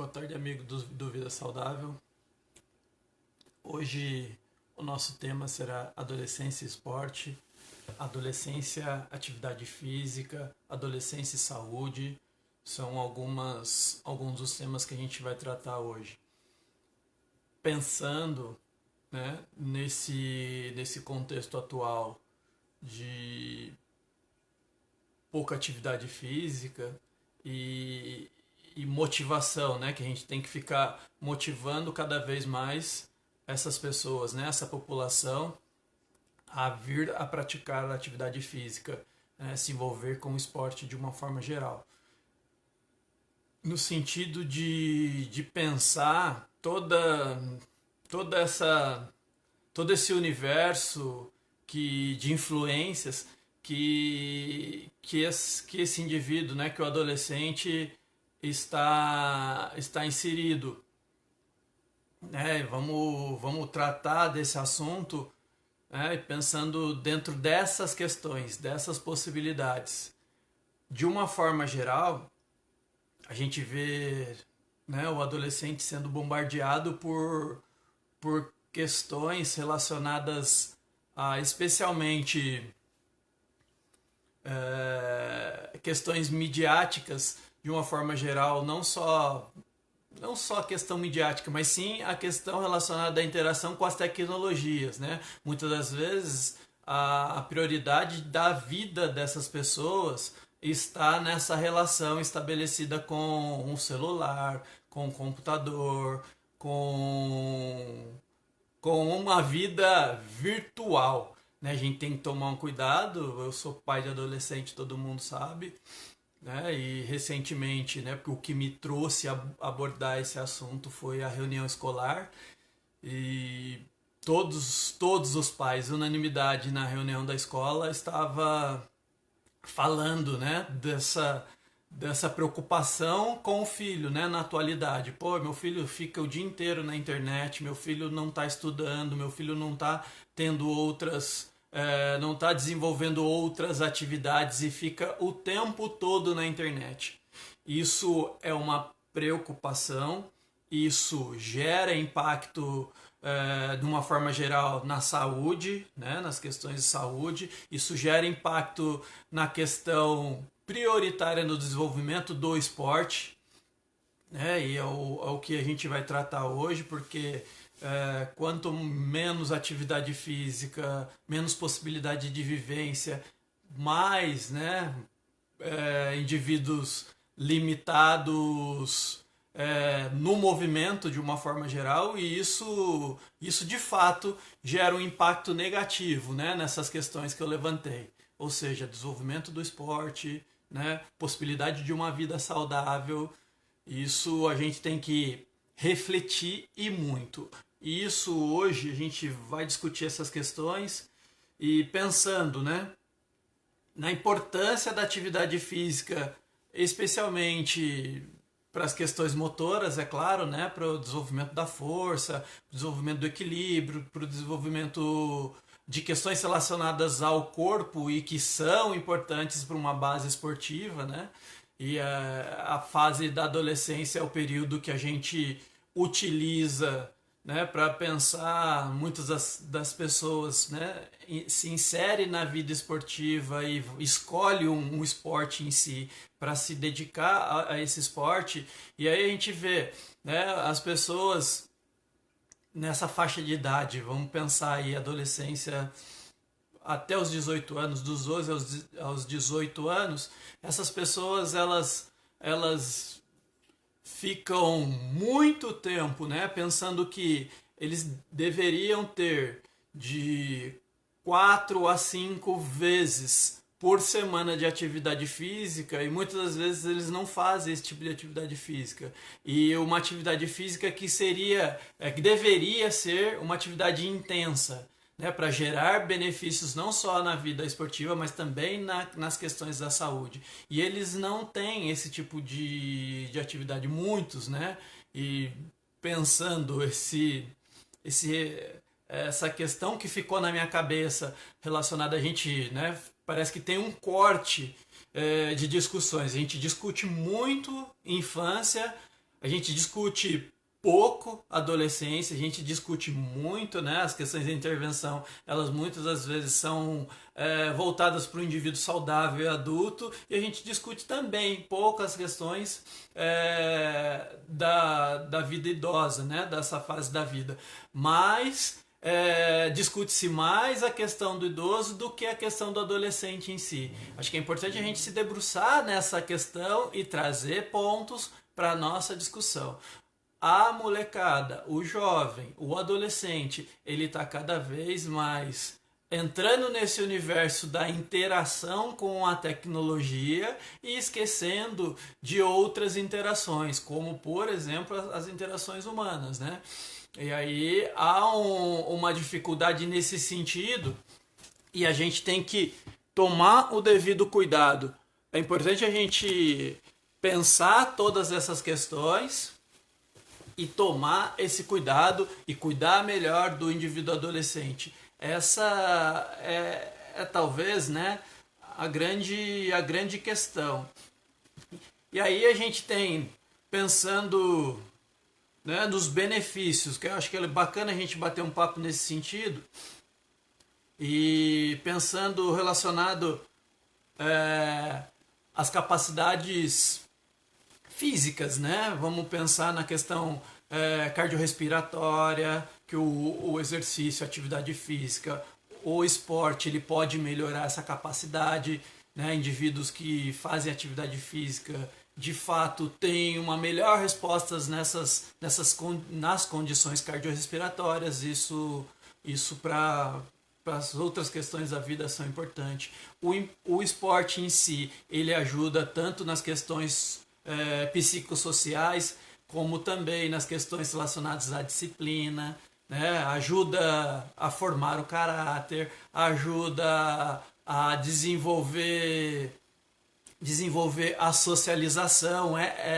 Boa tarde, amigo do Vida Saudável. Hoje o nosso tema será adolescência e esporte, adolescência, atividade física, adolescência e saúde. São alguns dos temas que a gente vai tratar hoje. Pensando, né, nesse contexto atual de pouca atividade física e motivação, né? Que a gente tem que ficar motivando cada vez mais essas pessoas, né? Essa população a vir a praticar a atividade física, né? Se envolver com o esporte de uma forma geral. No sentido de pensar todo esse universo de influências que esse indivíduo, né, que o adolescente está inserido, né? Vamos tratar desse assunto, né, pensando dentro dessas questões, dessas possibilidades. De uma forma geral, a gente vê, né, o adolescente sendo bombardeado por questões relacionadas a especialmente questões midiáticas de uma forma geral, não só a questão midiática, mas sim a questão relacionada à interação com as tecnologias, né? Muitas das vezes a prioridade da vida dessas pessoas está nessa relação estabelecida com um celular, com um computador, com uma vida virtual, né? A gente tem que tomar um cuidado. Eu sou pai de adolescente, todo mundo sabe, né? E recentemente, né, porque o que me trouxe a abordar esse assunto foi a reunião escolar e todos os pais, unanimidade na reunião da escola, estava falando, né, dessa preocupação com o filho, né, na atualidade. Pô, meu filho fica o dia inteiro na internet, meu filho não está estudando, meu filho não está tendo não está desenvolvendo outras atividades e fica o tempo todo na internet. Isso é uma preocupação, isso gera impacto de uma forma geral na saúde, né, nas questões de saúde, isso gera impacto na questão prioritária no desenvolvimento do esporte, né, e é o que a gente vai tratar hoje, porque quanto menos atividade física, menos possibilidade de vivência, mais, né, indivíduos limitados no movimento de uma forma geral, e isso de fato gera um impacto negativo, né, nessas questões que eu levantei, ou seja, desenvolvimento do esporte, né, possibilidade de uma vida saudável. Isso a gente tem que refletir e muito. E isso hoje a gente vai discutir essas questões e pensando, né, na importância da atividade física, especialmente para as questões motoras, é claro, né, para o desenvolvimento da força, para o desenvolvimento do equilíbrio, para o desenvolvimento de questões relacionadas ao corpo e que são importantes para uma base esportiva, né? E a fase da adolescência é o período que a gente utiliza, né, para pensar. Muitas das pessoas, né, se inserem na vida esportiva e escolhe um esporte em si para se dedicar a esse esporte. E aí a gente vê, né, as pessoas nessa faixa de idade, vamos pensar aí, adolescência até os 18 anos, dos 12 aos 18 anos, essas pessoas elas ficam muito tempo, né, pensando que eles deveriam ter de 4 a 5 vezes por semana de atividade física, e muitas das vezes eles não fazem esse tipo de atividade física. E uma atividade física que deveria ser uma atividade intensa, né, para gerar benefícios não só na vida esportiva, mas também nas questões da saúde. E eles não têm esse tipo de atividade, muitos, né? E pensando essa questão que ficou na minha cabeça relacionada a gente, né? Parece que tem um corte de discussões. A gente discute muito infância, A gente discute pouco a adolescência, a gente discute muito, né? As questões de intervenção, elas muitas das vezes são voltadas para o indivíduo saudável e adulto, e a gente discute também poucas questões da vida idosa, né? Dessa fase da vida. Mas discute-se mais a questão do idoso do que a questão do adolescente em si. Acho que é importante a gente se debruçar nessa questão e trazer pontos para a nossa discussão. A molecada, o jovem, o adolescente, ele está cada vez mais entrando nesse universo da interação com a tecnologia e esquecendo de outras interações, como, por exemplo, as interações humanas, né? E aí há uma dificuldade nesse sentido e a gente tem que tomar o devido cuidado. É importante a gente pensar todas essas questões e tomar esse cuidado e cuidar melhor do indivíduo adolescente. Essa é talvez, né, a grande questão. E aí a gente tem, pensando, né, nos benefícios, que eu acho que é bacana a gente bater um papo nesse sentido, e pensando relacionado às capacidades físicas, né? Vamos pensar na questão cardiorrespiratória, que o exercício, a atividade física, o esporte, ele pode melhorar essa capacidade, né? Indivíduos que fazem atividade física, de fato, têm uma melhor resposta nas condições cardiorrespiratórias. Isso para as outras questões da vida são importantes. O esporte em si, ele ajuda tanto nas questões psicossociais, como também nas questões relacionadas à disciplina, né? Ajuda a formar o caráter, ajuda a desenvolver a socialização.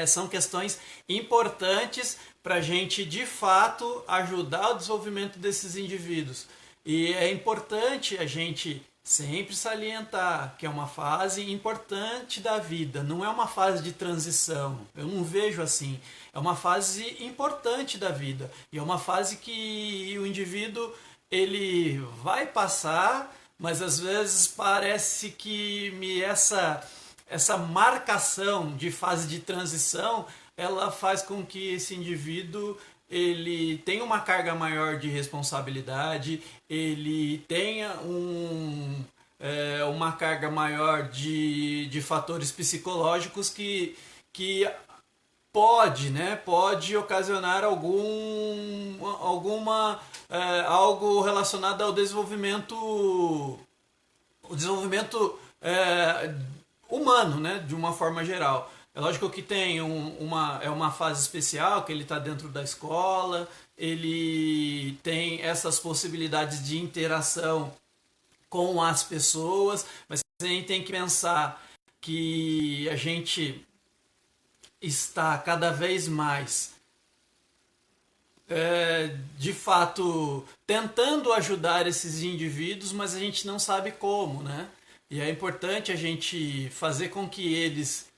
São questões importantes para a gente, de fato, ajudar o desenvolvimento desses indivíduos. E é importante a gente sempre salientar que é uma fase importante da vida, não é uma fase de transição. Eu não vejo assim. É uma fase importante da vida e é uma fase que o indivíduo ele vai passar, mas às vezes parece que essa marcação de fase de transição, ela faz com que esse indivíduo ele tenha uma carga maior de responsabilidade, ele tenha uma carga maior de fatores psicológicos que pode ocasionar algo relacionado ao desenvolvimento humano, né, de uma forma geral. É lógico que tem uma fase especial, que ele está dentro da escola, ele tem essas possibilidades de interação com as pessoas, mas a gente tem que pensar que a gente está cada vez mais, de fato, tentando ajudar esses indivíduos, mas a gente não sabe como, né? E é importante a gente fazer com que eles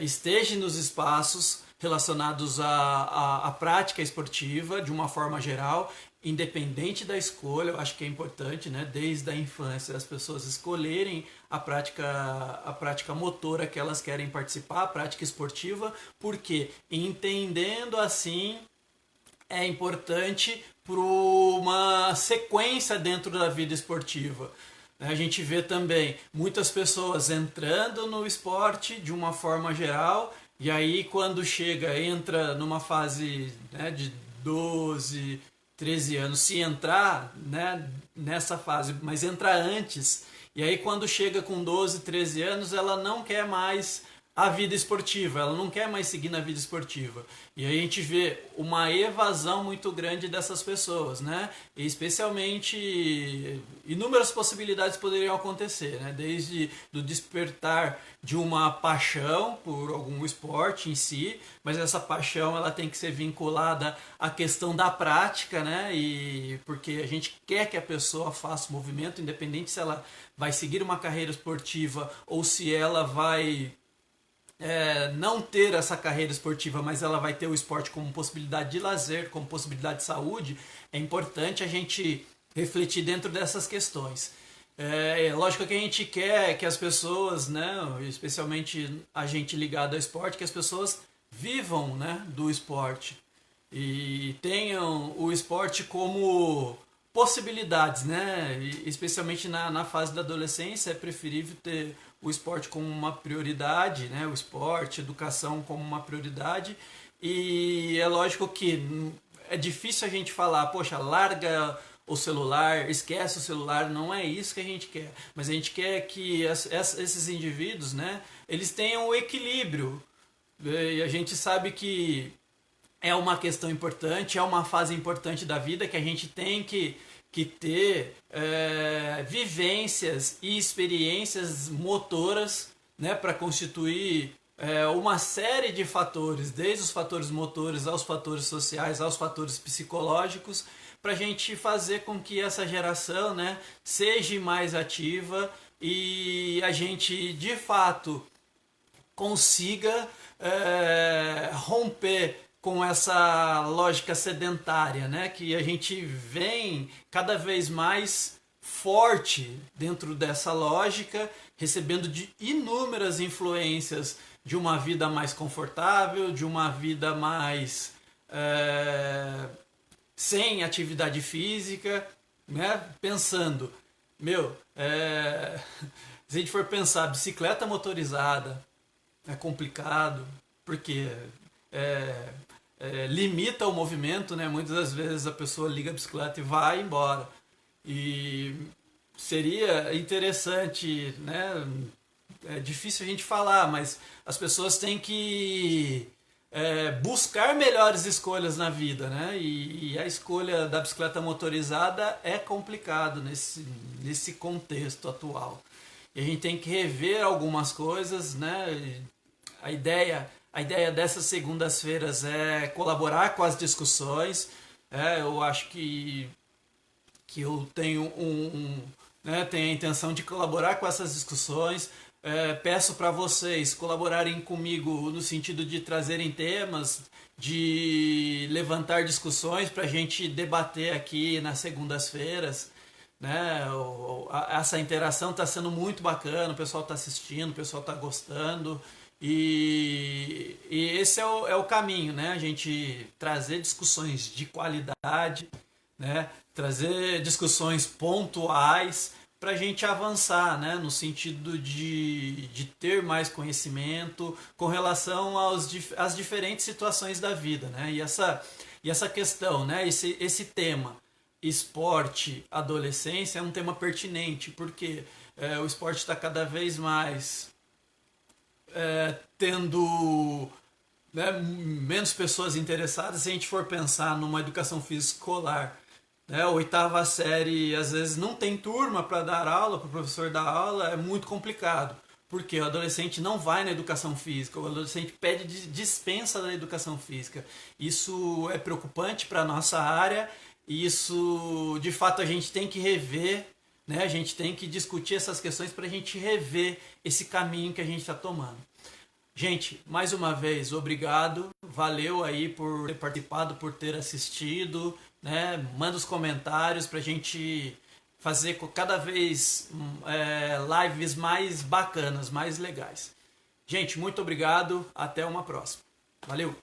estejam nos espaços relacionados à prática esportiva de uma forma geral, independente da escolha. Eu acho que é importante, né, desde a infância, as pessoas escolherem a prática motora que elas querem participar, a prática esportiva, porque entendendo assim é importante para uma sequência dentro da vida esportiva. A gente vê também muitas pessoas entrando no esporte de uma forma geral, e aí quando entra numa fase, né, de 12, 13 anos, se entrar, né, nessa fase, mas entrar antes, e aí quando chega com 12, 13 anos, ela não quer mais a vida esportiva, ela não quer mais seguir na vida esportiva. E aí a gente vê uma evasão muito grande dessas pessoas, né? E especialmente inúmeras possibilidades poderiam acontecer, né? Desde do despertar de uma paixão por algum esporte em si, mas essa paixão ela tem que ser vinculada à questão da prática, né? E porque a gente quer que a pessoa faça movimento, independente se ela vai seguir uma carreira esportiva ou se ela vai não ter essa carreira esportiva, mas ela vai ter o esporte como possibilidade de lazer, como possibilidade de saúde, é importante a gente refletir dentro dessas questões. Lógico que a gente quer que as pessoas, né, especialmente a gente ligado ao esporte, que as pessoas vivam, né, do esporte e tenham o esporte como possibilidades, né? E, especialmente na fase da adolescência, é preferível ter o esporte como uma prioridade, né? O esporte, educação como uma prioridade. E é lógico que é difícil a gente falar, poxa, larga o celular, esquece o celular, não é isso que a gente quer. Mas a gente quer que esses indivíduos, né, eles tenham o equilíbrio. E a gente sabe que é uma questão importante, é uma fase importante da vida que a gente tem que ter vivências e experiências motoras, né, para constituir uma série de fatores, desde os fatores motores aos fatores sociais, aos fatores psicológicos, para a gente fazer com que essa geração, né, seja mais ativa e a gente de fato consiga romper com essa lógica sedentária, né, que a gente vem cada vez mais forte dentro dessa lógica, recebendo de inúmeras influências de uma vida mais confortável, de uma vida mais sem atividade física, né, pensando, se a gente for pensar, bicicleta motorizada é complicado, porque limita o movimento, né? Muitas das vezes a pessoa liga a bicicleta e vai embora. E seria interessante, né? É difícil a gente falar, mas as pessoas têm que buscar melhores escolhas na vida, né? E a escolha da bicicleta motorizada é complicado nesse contexto atual. E a gente tem que rever algumas coisas, né? A ideia dessas segundas-feiras é colaborar com as discussões. Eu acho que eu tenho né, tenho a intenção de colaborar com essas discussões. Peço para vocês colaborarem comigo no sentido de trazerem temas, de levantar discussões para a gente debater aqui nas segundas-feiras. Né? Essa interação está sendo muito bacana, o pessoal está assistindo, o pessoal está gostando. E esse é o caminho, né? A gente trazer discussões de qualidade, né? Trazer discussões pontuais para a gente avançar, né? No sentido de ter mais conhecimento com relação às diferentes situações da vida, né? E essa questão, né? Esse tema, esporte, adolescência, é um tema pertinente, porque o esporte está cada vez mais tendo, né, menos pessoas interessadas. Se a gente for pensar numa educação física escolar, né, a oitava série às vezes não tem turma para dar aula, para o professor dar aula, é muito complicado, porque o adolescente não vai na educação física, o adolescente pede dispensa da educação física. Isso é preocupante para a nossa área, e isso de fato a gente tem que rever, né? A gente tem que discutir essas questões para a gente rever esse caminho que a gente está tomando. Gente, mais uma vez, obrigado. Valeu aí por ter participado, por ter assistido. Né? Manda os comentários para a gente fazer cada vez lives mais bacanas, mais legais. Gente, muito obrigado. Até uma próxima. Valeu!